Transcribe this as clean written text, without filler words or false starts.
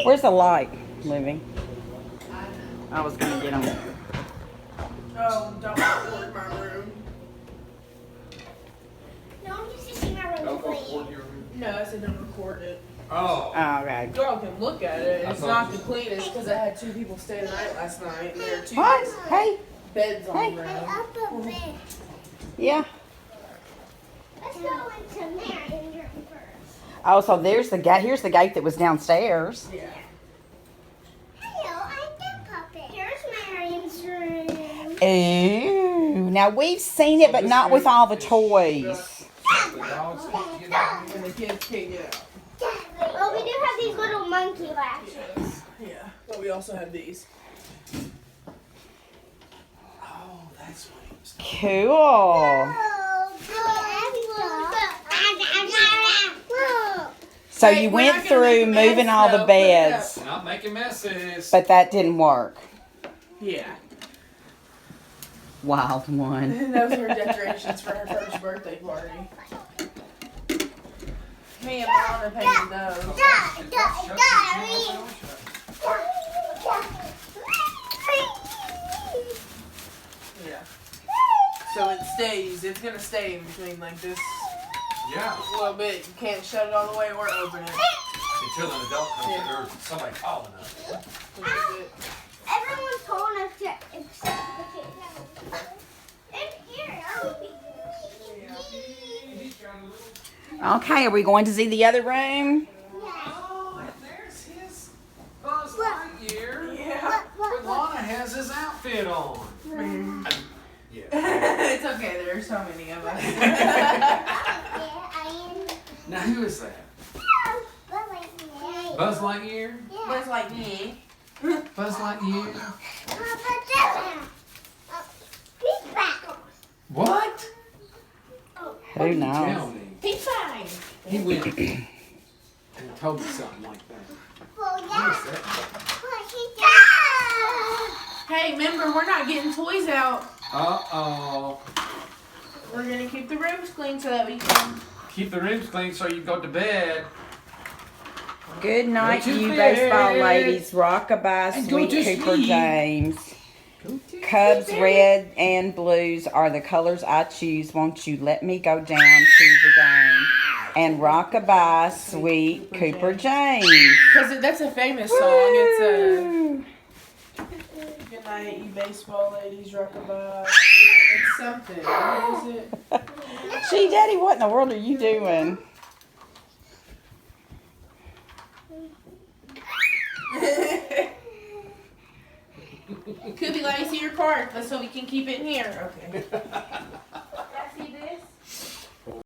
Where's the light, Livy? I was gonna get them. Oh, don't record my room. No, I'm just see my room. Don't go toward your room. No, I said don't record it. Oh. Oh, okay. Y'all can look at it. I It's thought not you- the cleanest because I had 2 people stay the night last night. And there are 2 What? Hey. beds on Hey. the Hey, room. up a bit. Yeah. Let's go into Marion's room first. Oh, so there's the gate. Here's the gate that was downstairs. Yeah. Hello, I'm the puppet. Here's Marion's room. Ooh. Now we've seen it, but not with all the toys. The dogs can't get out. And the kids can't get out. Well, we do have these little monkey latches. Yeah. But we also have these. Oh, that's what he was Cool. So you We're not went gonna make through a mess, moving all the though. Put it up. beds, Not making messes. but that didn't work. Yeah. Wild one. Those were decorations for her first birthday party. Me and Alana painted those. Yeah. So it stays. It's gonna stay in between like this Yeah. a little bit. You can't shut it all the way or open it. Until an adult comes in or somebody calling us. Which is it. Everyone's told us to accept the kids. And here, Okay, are we going to see the other room? Oh, and there's his Buzz Lightyear. Yeah. But Lana has his outfit on. Yeah. It's okay. There's so many of us. Now who is that? Buzz Lightyear? Buzz like me. Buzz Lightyear? What? Who knows? Tell me. He's fine. He went and told me something like that. What is that? Hey, remember, we're not getting toys out. Uh-oh. We're gonna keep the rooms clean so that we can. Keep the rooms clean so you go to bed. Good night, Go to you bed. baseball ladies. Rockabye, And go Sweet to Cooper sleep. James. Go to Cubs, bed. red and blues are the colors I choose. Won't you let me go down to the game? And rockabye, Sweet Cooper James. Because that's a famous song. It's a. Good night, you baseball ladies, rockabye. It's something. What is it? Gee, Daddy, what in the world are you doing? Could be let me see your card so we can keep it in here. Okay.